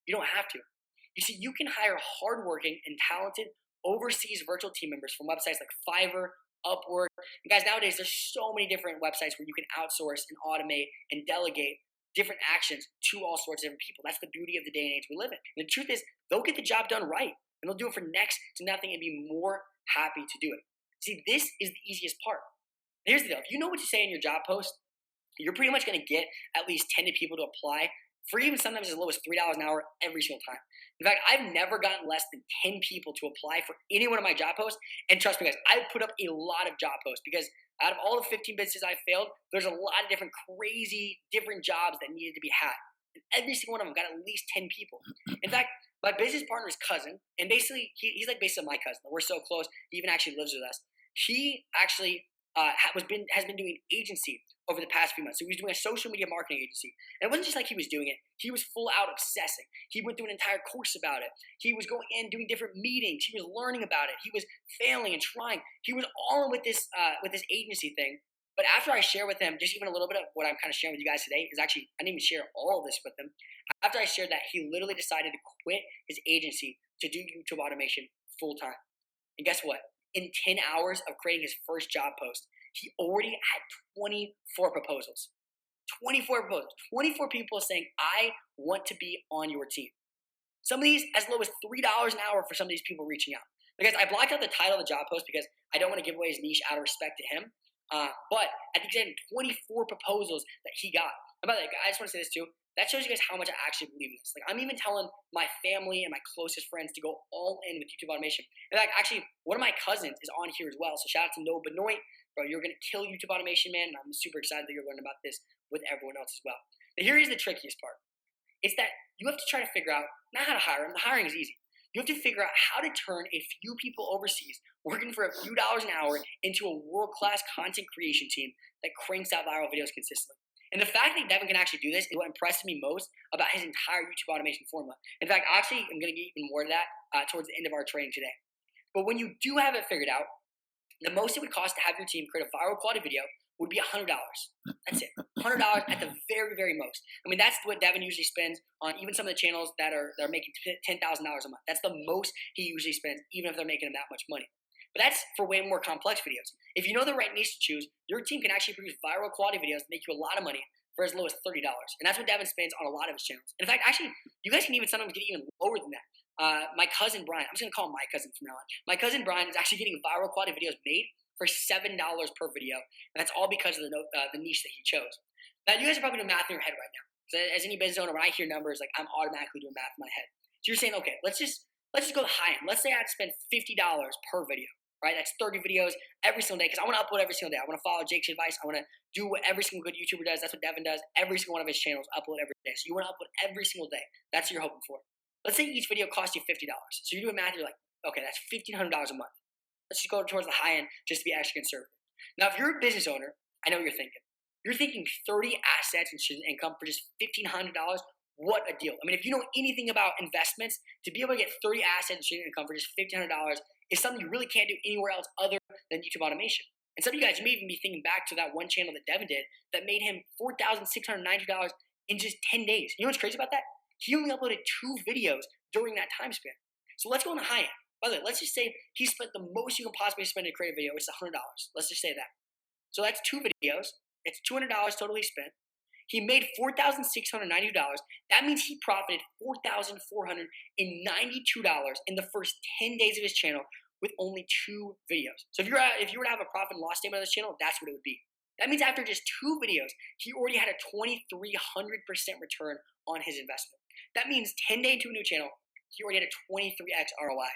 You don't have to. You see, you can hire hardworking and talented overseas virtual team members from websites like Fiverr, Upwork. And guys, nowadays there's so many different websites where you can outsource and automate and delegate different actions to all sorts of different people. That's the beauty of the day and age we live in. And the truth is, they'll get the job done right, and they'll do it for next to nothing and be more happy to do it. See, this is the easiest part. Here's the deal. If you know what to say in your job post, you're pretty much going to get at least 10 people to apply for even sometimes as low as $3 an hour every single time. In fact, I've never gotten less than 10 people to apply for any one of my job posts. And trust me, guys, I've put up a lot of job posts because out of all the 15 businesses I failed, there's a lot of different crazy different jobs that needed to be had. And every single one of them got at least 10 people. In fact, my business partner's cousin, and basically he's like basically my cousin. We're so close. He even actually lives with us. He actually has been doing agency over the past few months. So he was doing a social media marketing agency. And it wasn't just like he was doing it. He was full out obsessing. He went through an entire course about it. He was going in, doing different meetings. He was learning about it. He was failing and trying. He was all in with this agency thing. But after I share with him just even a little bit of what I'm kind of sharing with you guys today, is actually, I didn't even share all of this with him. After I shared that, he literally decided to quit his agency to do YouTube automation full time. And guess what? In 10 hours of creating his first job post, he already had 24 proposals. 24 proposals. 24 people saying, I want to be on your team. Some of these as low as $3 an hour for some of these people reaching out. Because I blocked out the title of the job post because I don't want to give away his niche out of respect to him. But I think he had 24 proposals that he got. And by the way, I just want to say this too. That shows you guys how much I actually believe in this. Like, I'm even telling my family and my closest friends to go all in with YouTube automation. In fact, actually, one of my cousins is on here as well. So shout out to Noah Benoit. Bro, you're going to kill YouTube automation, man. And I'm super excited that you're learning about this with everyone else as well. Now, here is the trickiest part. It's that you have to try to figure out not how to hire them. The hiring is easy. You have to figure out how to turn a few people overseas working for a few dollars an hour into a world-class content creation team that cranks out viral videos consistently. And the fact that Devin can actually do this is what impressed me most about his entire YouTube automation formula. In fact, actually, I'm going to get even more to that towards the end of our training today. But when you do have it figured out, the most it would cost to have your team create a viral quality video would be $100. That's it. $100 at the very, very most. I mean, that's what Devin usually spends on even some of the channels that are making $10,000 a month. That's the most he usually spends, even if they're making that much money. But that's for way more complex videos. If you know the right niche to choose, your team can actually produce viral quality videos that make you a lot of money for as low as $30. And that's what Devin spends on a lot of his channels. In fact, actually, you guys can even sometimes get even lower than that. My cousin Brian, I'm just going to call him my cousin from now on. My cousin Brian is actually getting viral quality videos made for $7 per video. And that's all because of the niche that he chose. Now, you guys are probably doing math in your head right now. So as any business owner, when I hear numbers, like I'm automatically doing math in my head. So you're saying, okay, let's just go the high end. Let's say I had to spend $50 per video. Right, that's 30 videos every single day because I want to upload every single day. I want to follow Jake's advice. I want to do what every single good YouTuber does. That's what Devin does. Every single one of his channels upload every day. So you want to upload every single day. That's what you're hoping for. Let's say each video costs you $50. So you're doing math. You're like, okay, that's $1,500 a month. Let's just go towards the high end just to be extra conservative. Now, if you're a business owner, I know what you're thinking. You're thinking 30 assets and income for just $1,500. What a deal. I mean, if you know anything about investments, to be able to get 30 assets and streaming income for just $1,500 is something you really can't do anywhere else other than YouTube automation. And some of you guys, you may even be thinking back to that one channel that Devin did that made him $4,690 in just 10 days. You know what's crazy about that? He only uploaded 2 videos during that time span. So let's go on the high end. By the way, let's just say he spent the most you can possibly spend to create a video, which is $100. Let's just say that. So that's 2 videos. It's $200 totally spent. He made $4,690. That means he profited $4,492 in the first 10 days of his channel with only 2 videos. So if you were to have a profit and loss statement of this channel, that's what it would be. That means after just 2 videos, he already had a 2,300% return on his investment. That means 10 days into a new channel, he already had a 23x ROI.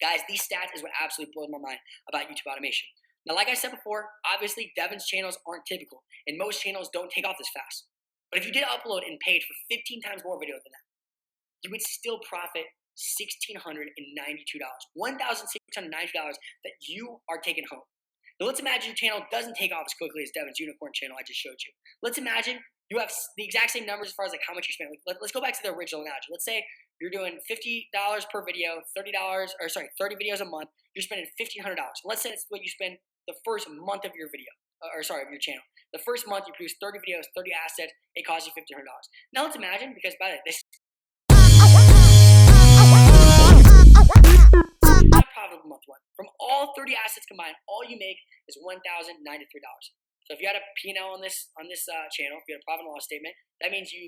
Guys, these stats is what absolutely blows my mind about YouTube automation. Now, like I said before, obviously Devin's channels aren't typical, and most channels don't take off this fast. But if you did upload and paid for 15 times more video than that, you would still profit $1,692. $1,692 that you are taking home. Now, let's imagine your channel doesn't take off as quickly as Devin's unicorn channel I just showed you. Let's imagine you have the exact same numbers as far as like how much you spend. Let's go back to the original analogy. Let's say you're doing $50 per video, $30 videos a month. You're spending $1,500. Let's say that's what you spend the first month of your video, of your channel. The first month you produce 30 videos, 30 assets, it costs you $1,500. Now let's imagine, because by the way, this profitable month one. From all 30 assets combined, all you make is $1,093. So if you had a P&L on this channel, if you had a profit and loss statement, that means you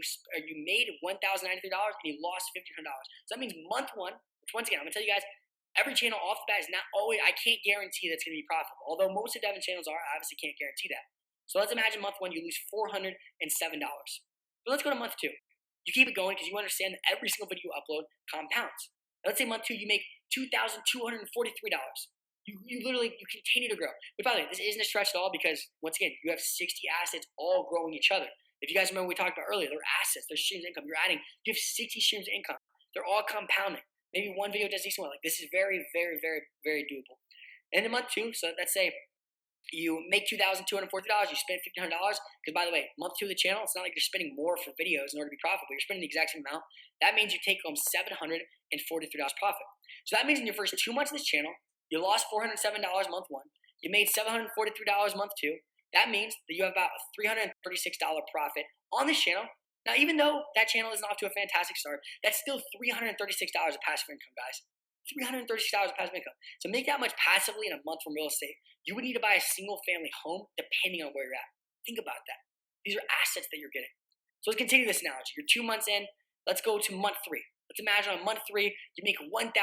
made $1,093 and you lost $1,500. So that means month one, which once again, I'm gonna tell you guys, every channel off the bat is not always, I can't guarantee that's gonna be profitable. Although most of Devin's channels are, I obviously can't guarantee that. So let's imagine month one, you lose $407. So let's go to month two. You keep it going because you understand that every single video you upload compounds. Let's say month two, you make $2,243. You continue to grow. But by the way, this isn't a stretch at all because once again, you have 60 assets all growing each other. If you guys remember we talked about earlier, they're assets, they're streams of income. You have 60 streams of income. They're all compounding. Maybe one video does decent one. Like this is very, very, very, very doable. And in month two, so let's say you make $2,240, you spend $1,500. Because by the way, month two of the channel, it's not like you're spending more for videos in order to be profitable. You're spending the exact same amount. That means you take home $743 profit. So that means in your first 2 months of this channel, you lost $407 month one. You made $743 month two. That means that you have about a $336 profit on this channel. Now, even though that channel isn't off to a fantastic start, that's still $336 of passive income, guys. $336 of passive income. So make that much passively in a month from real estate. You would need to buy a single family home depending on where you're at. Think about that. These are assets that you're getting. So let's continue this analogy. You're 2 months in. Let's go to month three. Let's imagine on month three, you make $1,831.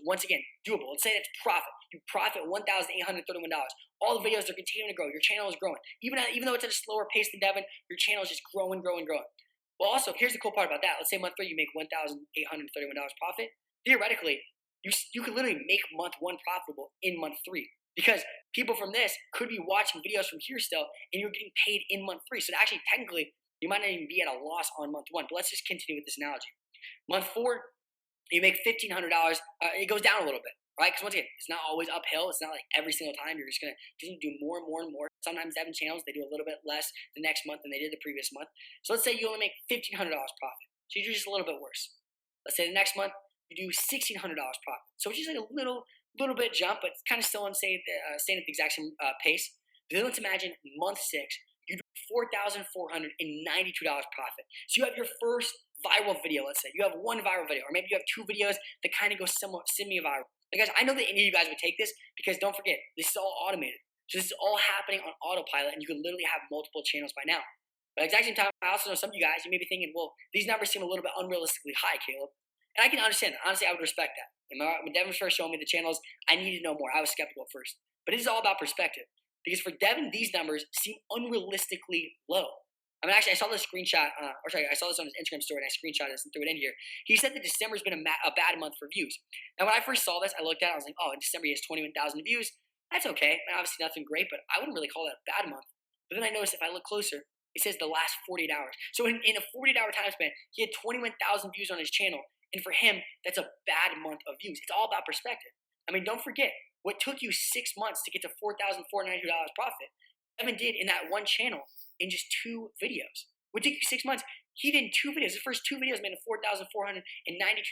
Once again, doable. Let's say that's profit. You profit $1,831. All the videos are continuing to grow. Your channel is growing. Even though it's at a slower pace than Devin, your channel is just growing. Well, also, here's the cool part about that. Let's say month three, you make $1,831 profit. Theoretically, you could literally make month one profitable in month three because people from this could be watching videos from here still and you're getting paid in month three. So actually, technically, you might not even be at a loss on month one. But let's just continue with this analogy. Month four, you make $1,500. It goes down a little bit, right? Because once again, it's not always uphill. It's not like every single time you're just going to do more and more and more. Sometimes Devin channels, they do a little bit less the next month than they did the previous month. So let's say you only make $1,500 profit. So you do just a little bit worse. Let's say the next month, you do $1,600 profit. So it's just like a little bit jump, but it's kind of still staying at the exact same pace. But then let's imagine month six, you do $4,492 profit. So you have your first viral video, let's say. You have one viral video, or maybe you have two videos that kind of go somewhat semi-viral. Like guys, I know that any of you guys would take this because don't forget, this is all automated. So this is all happening on autopilot, and you can literally have multiple channels by now. But at the exact same time, I also know some of you guys, you may be thinking, well, these numbers seem a little bit unrealistically high, Caleb. And I can understand that. Honestly, I would respect that. When Devin first showed me the channels, I needed to know more. I was skeptical at first. But it is all about perspective. Because for Devin, these numbers seem unrealistically low. I mean, actually, I saw this screenshot, I saw this on his Instagram story, and I screenshotted this and threw it in here. He said that December's been a bad month for views. Now, when I first saw this, I looked at it, I was like, oh, in December he has 21,000 views. That's okay. I mean, obviously nothing great, but I wouldn't really call that a bad month. But then I noticed if I look closer, it says the last 48 hours. So in a 48-hour time span, he had 21,000 views on his channel. And for him, that's a bad month of views. It's all about perspective. I mean, don't forget, what took you 6 months to get to $4,492 profit, Devin did in that one channel in just 2 videos. What took you 6 months, he did in 2 videos. His first 2 videos made a $4,492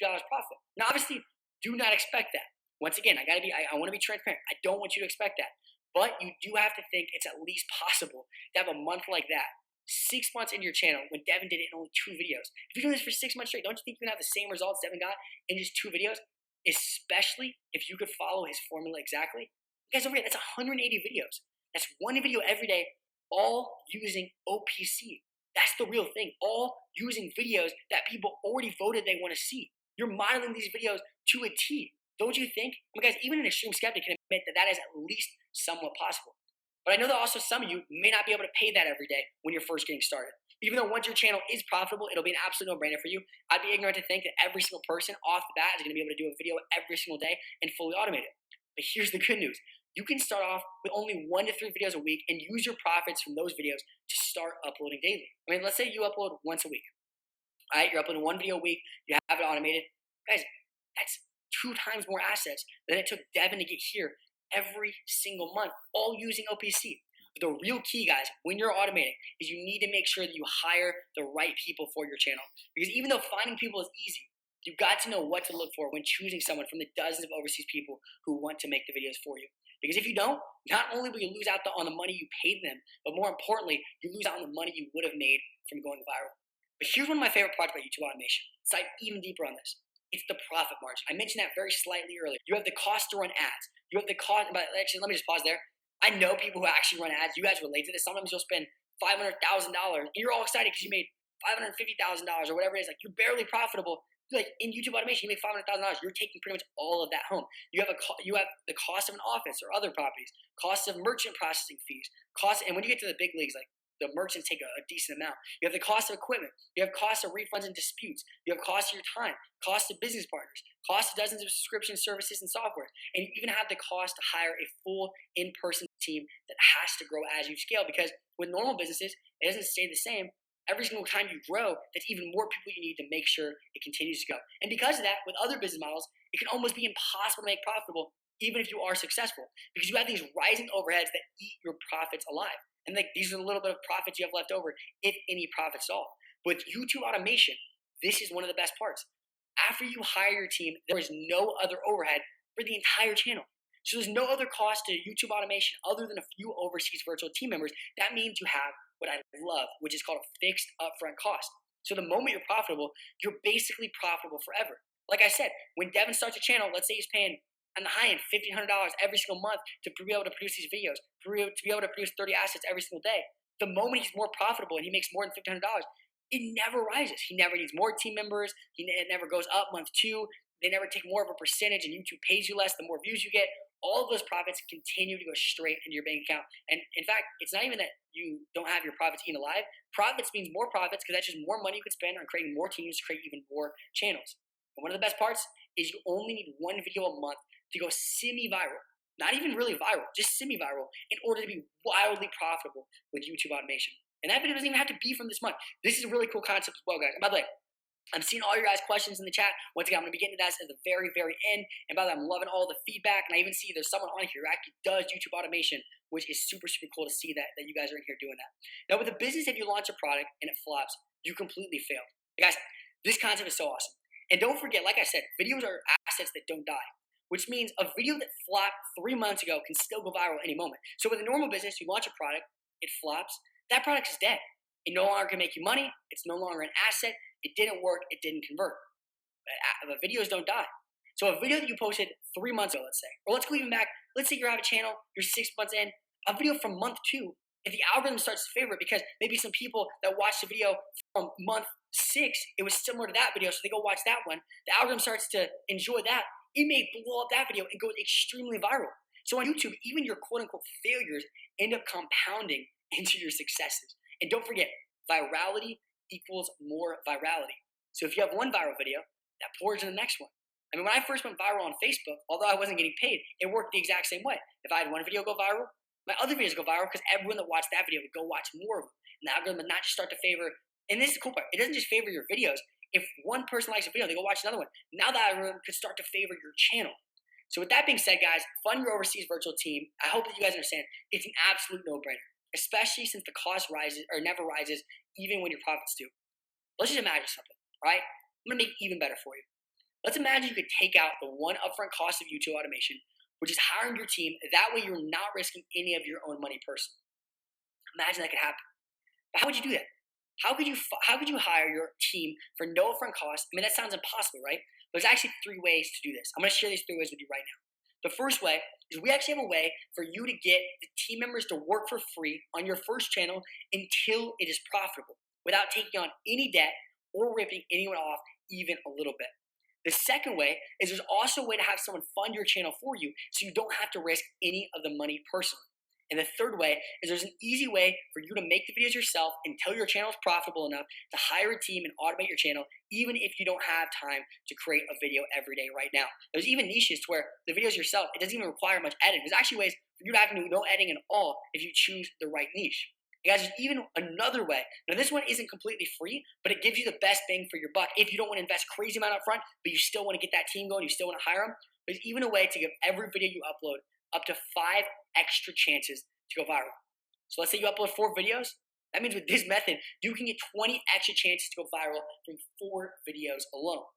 profit. Now, obviously, do not expect that. Once again, I want to be transparent. I don't want you to expect that. But you do have to think it's at least possible to have a month like that. 6 months into your channel when Devin did it in only 2 videos. If you're doing this for 6 months straight, don't you think you're going to have the same results Devin got in just 2 videos? Especially if you could follow his formula exactly. Guys, don't forget, that's 180 videos. That's 1 video every day, all using OPC. That's the real thing. All using videos that people already voted they want to see. You're modeling these videos to a T. Don't you think? I mean, guys, even an extreme skeptic can admit that that is at least somewhat possible. But I know that also some of you may not be able to pay that every day when you're first getting started. Even though once your channel is profitable, it'll be an absolute no-brainer for you. I'd be ignorant to think that every single person off the bat is going to be able to do a video every single day and fully automate it. But here's the good news. You can start off with only 1 to 3 videos a week and use your profits from those videos to start uploading daily. I mean, let's say you upload once a week. All right, you're uploading 1 video a week. You have it automated. Guys, that's 2 times more assets than it took Devin to get here every single month, all using OPC. But the real key, guys, when you're automating, is you need to make sure that you hire the right people for your channel. Because even though finding people is easy, you've got to know what to look for when choosing someone from the dozens of overseas people who want to make the videos for you. Because if you don't, not only will you lose out on the money you paid them, but more importantly, you lose out on the money you would have made from going viral. But here's one of my favorite parts about YouTube automation. Let's dive even deeper on this. It's the profit margin. I mentioned that very slightly earlier. You have the cost to run ads. You have the cost, but actually, let me just pause there. I know people who actually run ads. You guys relate to this. Sometimes you'll spend $500,000 and you're all excited because you made $550,000 or whatever it is. Like you're barely profitable. Like in YouTube automation, you make $500,000. You're taking pretty much all of that home. You have you have the cost of an office or other properties, costs of merchant processing fees, costs. And when you get to the big leagues, like the merchants take a decent amount. You have the cost of equipment. You have costs of refunds and disputes. You have costs of your time, costs of business partners, costs of dozens of subscription services and software. And you even have the cost to hire a full in-person team that has to grow as you scale. Because with normal businesses, it doesn't stay the same. Every single time you grow, that's even more people you need to make sure it continues to go. And because of that, with other business models, it can almost be impossible to make profitable even if you are successful because you have these rising overheads that eat your profits alive. And like these are the little bit of profits you have left over, if any profits at all. With YouTube automation, this is one of the best parts. After you hire your team, there is no other overhead for the entire channel. So there's no other cost to YouTube automation other than a few overseas virtual team members. That means you have what I love, which is called a fixed upfront cost. So the moment you're profitable, you're basically profitable forever. Like I said, when Devin starts a channel, let's say he's paying on the high end $1,500 every single month to be able to produce these videos, to be able to produce 30 assets every single day. The moment he's more profitable and he makes more than $1,500, it never rises. He never needs more team members. It never goes up month two. They never take more of a percentage, and YouTube pays you less the more views you get. All of those profits continue to go straight into your bank account. And in fact, it's not even that you don't have your profits eaten alive. Profits means more profits because that's just more money you could spend on creating more teams to create even more channels. And one of the best parts is you only need one video a month to go semi-viral. Not even really viral, just semi-viral in order to be wildly profitable with YouTube automation. And that video doesn't even have to be from this month. This is a really cool concept as well, guys. And by the way, I'm seeing all your guys' questions in the chat. Once again, I'm going to be getting to that at the very, very end. And by the way, I'm loving all the feedback. And I even see there's someone on here who actually does YouTube automation, which is super, super cool to see that you guys are in here doing that. Now, with a business, if you launch a product and it flops, you completely failed. Guys, this concept is so awesome. And don't forget, like I said, videos are assets that don't die, which means a video that flopped 3 months ago can still go viral at any moment. So with a normal business, you launch a product, it flops, that product is dead. It no longer can make you money. It's no longer an asset. It didn't work. It didn't convert. But videos don't die. So a video that you posted 3 months ago, let's say, or let's go even back. Let's say you have a channel, you're 6 months in, a video from month 2, if the algorithm starts to favor it because maybe some people that watched the video from month 6, it was similar to that video, so they go watch that one. The algorithm starts to enjoy that. It may blow up that video and go extremely viral. So on YouTube, even your quote unquote failures end up compounding into your successes. And don't forget, virality equals more virality. So if you have one viral video, that pours in the next one. I mean, when I first went viral on Facebook, although I wasn't getting paid, it worked the exact same way. If I had one video go viral, my other videos go viral because everyone that watched that video would go watch more of them. And the algorithm would not just start to favor, and this is the cool part, it doesn't just favor your videos. If one person likes a video, they go watch another one. Now the algorithm could start to favor your channel. So with that being said, guys, fund your overseas virtual team. I hope that you guys understand it's an absolute no-brainer, especially since the cost rises or never rises even when your profits do. Let's just imagine something, all right? I'm gonna make it even better for you. Let's imagine you could take out the one upfront cost of YouTube automation, which is hiring your team. That way you're not risking any of your own money personally. Imagine that could happen. But how would you do that? How could you hire your team for no upfront cost? I mean, that sounds impossible, right? There's actually 3 ways to do this. I'm gonna share these 3 ways with you right now. The first way is we actually have a way for you to get the team members to work for free on your first channel until it is profitable without taking on any debt or ripping anyone off even a little bit. The second way is there's also a way to have someone fund your channel for you so you don't have to risk any of the money personally. And the third way is there's an easy way for you to make the videos yourself until your channel is profitable enough to hire a team and automate your channel, even if you don't have time to create a video every day right now. There's even niches to where the videos yourself, it doesn't even require much editing. There's actually ways for you to have to do no editing at all if you choose the right niche. And guys, there's even another way. Now, this one isn't completely free, but it gives you the best bang for your buck if you don't want to invest crazy amount up front, but you still want to get that team going, you still want to hire them. There's even a way to give every video you upload up to 5 extra chances to go viral. So let's say you upload 4 videos. That means with this method, you can get 20 extra chances to go viral from 4 videos alone.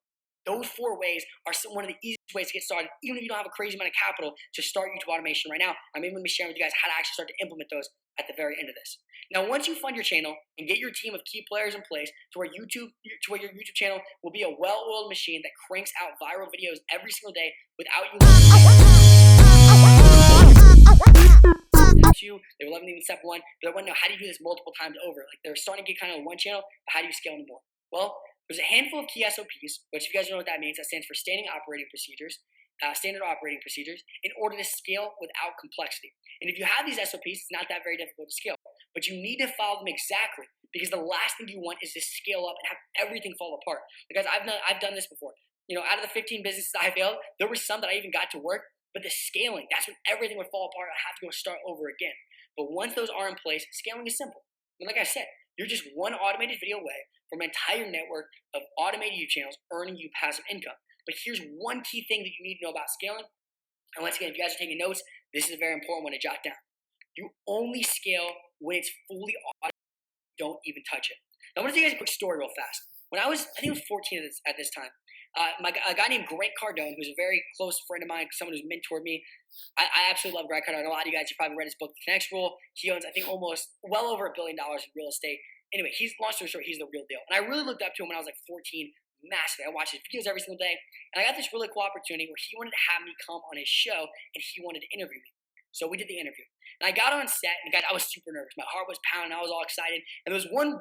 Those 4 ways are one of the easiest ways to get started, even if you don't have a crazy amount of capital to start YouTube automation right now. I'm even going to be sharing with you guys how to actually start to implement those at the very end of this. Now, once you fund your channel and get your team of key players in place to where your YouTube channel will be a well-oiled machine that cranks out viral videos every single day without you step two, they were loving even step one, but I want to know, how do you do this multiple times over? Like, they're starting to get kind of one channel, but how do you scale them more? Well, there's a handful of key SOPs, which if you guys don't know what that means, that stands for standard operating procedures, in order to scale without complexity. And if you have these SOPs, it's not that very difficult to scale, but you need to follow them exactly, because the last thing you want is to scale up and have everything fall apart. Because I've done this before. You know, out of the 15 businesses I failed, there were some that I even got to work, but the scaling, that's when everything would fall apart. I have to go start over again. But once those are in place, scaling is simple. And like I said, you're just one automated video away from an entire network of automated YouTube channels earning you passive income. But here's one key thing that you need to know about scaling. And once again, if you guys are taking notes, this is a very important one to jot down. You only scale when it's fully automated. Don't even touch it. Now, I want to tell you guys a quick story real fast. When I think I was 14 at this time, a guy named Grant Cardone, who's a very close friend of mine, someone who's mentored me. I absolutely love Grant Cardone. A lot of you guys have probably read his book, The 10X Rule. He owns, I think, almost well over $1 billion in real estate. Anyway, long story short, he's the real deal. And I really looked up to him when I was like 14, massively. I watched his videos every single day. And I got this really cool opportunity where he wanted to have me come on his show, and he wanted to interview me. So we did the interview. And I got on set, and guys, I was super nervous. My heart was pounding. I was all excited. And there was one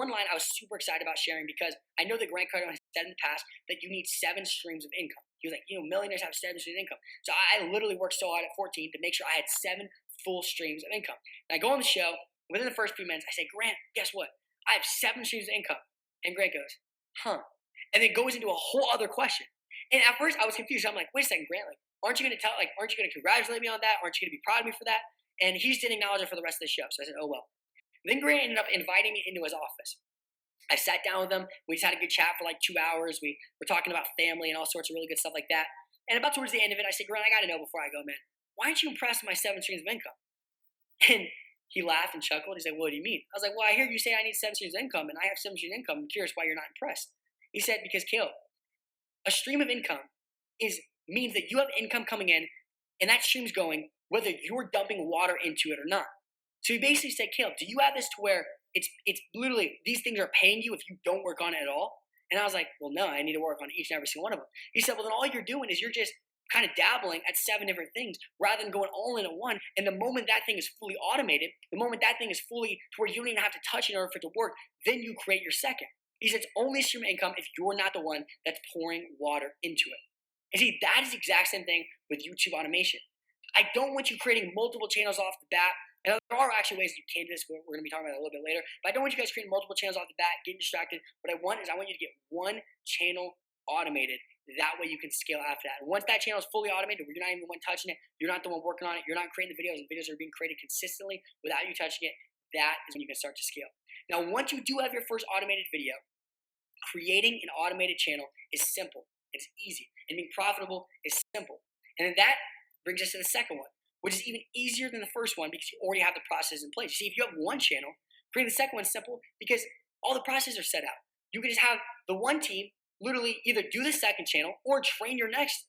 line I was super excited about sharing, because I know that Grant Cardone has said in the past that you need 7 streams of income. He was like, millionaires have 7 streams of income. So I literally worked so hard at 14 to make sure I had 7 full streams of income. And I go on the show. Within the first few minutes, I say, Grant, guess what? I have 7 streams of income. And Grant goes, huh? And then goes into a whole other question. And at first, I was confused. I'm like, wait a second, Grant, aren't you going to congratulate me on that? Aren't you going to be proud of me for that? And he just didn't acknowledge it for the rest of the show. So I said, oh, well. Then Grant ended up inviting me into his office. I sat down with him. We just had a good chat for like 2 hours. We were talking about family and all sorts of really good stuff like that. And about towards the end of it, I said, Grant, I got to know before I go, man, why aren't you impressed with my 7 streams of income? And he laughed and chuckled. He said, what do you mean? I was like, well, I hear you say I need 7 streams of income, and I have 7 streams of income. I'm curious why you're not impressed. He said, because Caleb, a stream of income means that you have income coming in, and that stream's going whether you're dumping water into it or not. So he basically said, Caleb, do you have this to where it's literally these things are paying you if you don't work on it at all? And I was like, well, no, I need to work on each and every single one of them. He said, well, then all you're doing is you're just kind of dabbling at 7 different things rather than going all in at one. And the moment that thing is fully automated, the moment that thing is fully to where you don't even have to touch it in order for it to work, then you create your second. He said, it's only stream of income if you're not the one that's pouring water into it. And see, that is the exact same thing with YouTube automation. I don't want you creating multiple channels off the bat. And there are actually ways you can do this. We're going to be talking about that a little bit later. But I don't want you guys creating multiple channels off the bat, getting distracted. What I want is I want you to get one channel automated. That way you can scale after that. And once that channel is fully automated, where you're not even the one touching it, you're not the one working on it, you're not creating the videos, and videos are being created consistently without you touching it, that is when you can start to scale. Now, once you do have your first automated video, creating an automated channel is simple. It's easy. And being profitable is simple. And then that brings us to the second one, which is even easier than the first one because you already have the process in place. You see, if you have one channel, creating the second one is simple because all the processes are set out. You can just have the one team literally either do the second channel or train your next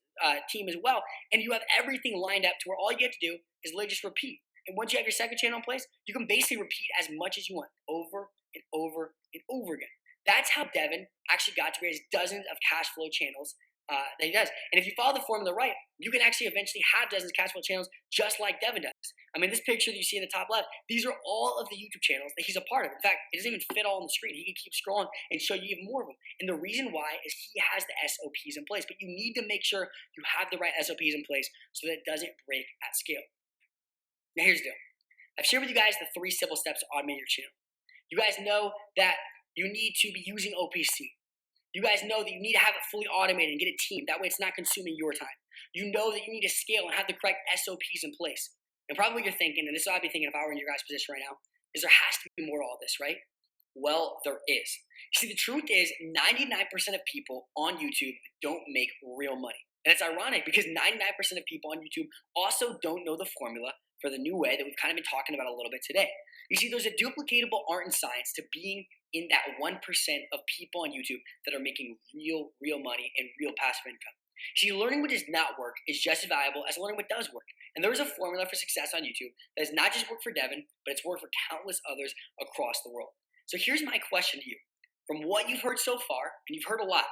team as well. And you have everything lined up to where all you have to do is literally just repeat. And once you have your second channel in place, you can basically repeat as much as you want over and over and over again. That's how Devin actually got to raise dozens of cash flow channels that he does. And if you follow the formula right, you can actually eventually have dozens of cash flow channels just like Devin does. I mean, this picture that you see in the top left, these are all of the YouTube channels that he's a part of. In fact, it doesn't even fit all on the screen. He can keep scrolling and show you even more of them. And the reason why is he has the SOPs in place. But you need to make sure you have the right SOPs in place so that it doesn't break at scale. Now, here's the deal. I've shared with you guys the 3 simple steps to automate your channel. You guys know that you need to be using OPC. You guys know that you need to have it fully automated and get a team. That way it's not consuming your time. You know that you need to scale and have the correct SOPs in place. And probably you're thinking, and this is what I'd be thinking if I were in your guys' position right now, is there has to be more to all this, right? Well, there is. See, the truth is 99% of people on YouTube don't make real money. And it's ironic because 99% of people on YouTube also don't know the formula for the new way that we've kind of been talking about a little bit today. You see, there's a duplicatable art and science to being in that 1% of people on YouTube that are making real money and real passive income. See, learning what does not work is just as valuable as learning what does work. And there is a formula for success on YouTube that has not just worked for Devin, but it's worked for countless others across the world. So here's my question to you. From what you've heard so far, and you've heard a lot,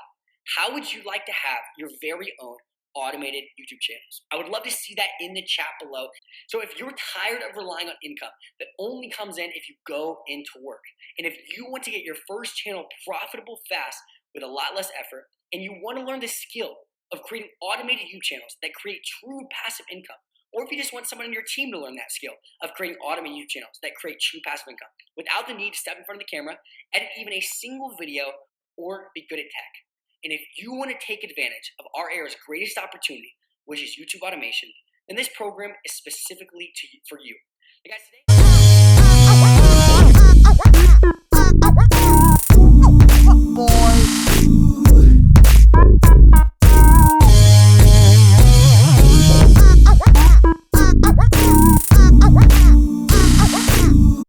how would you like to have your very own automated YouTube channels? I would love to see that in the chat below. So if you're tired of relying on income that only comes in if you go into work, and if you want to get your first channel profitable fast with a lot less effort, and you want to learn the skill of creating automated YouTube channels that create true passive income, or if you just want someone on your team to learn that skill of creating automated YouTube channels that create true passive income without the need to step in front of the camera, edit even a single video, or be good at tech. And if you want to take advantage of our era's greatest opportunity, which is YouTube automation, then this program is specifically for you. Hey guys, today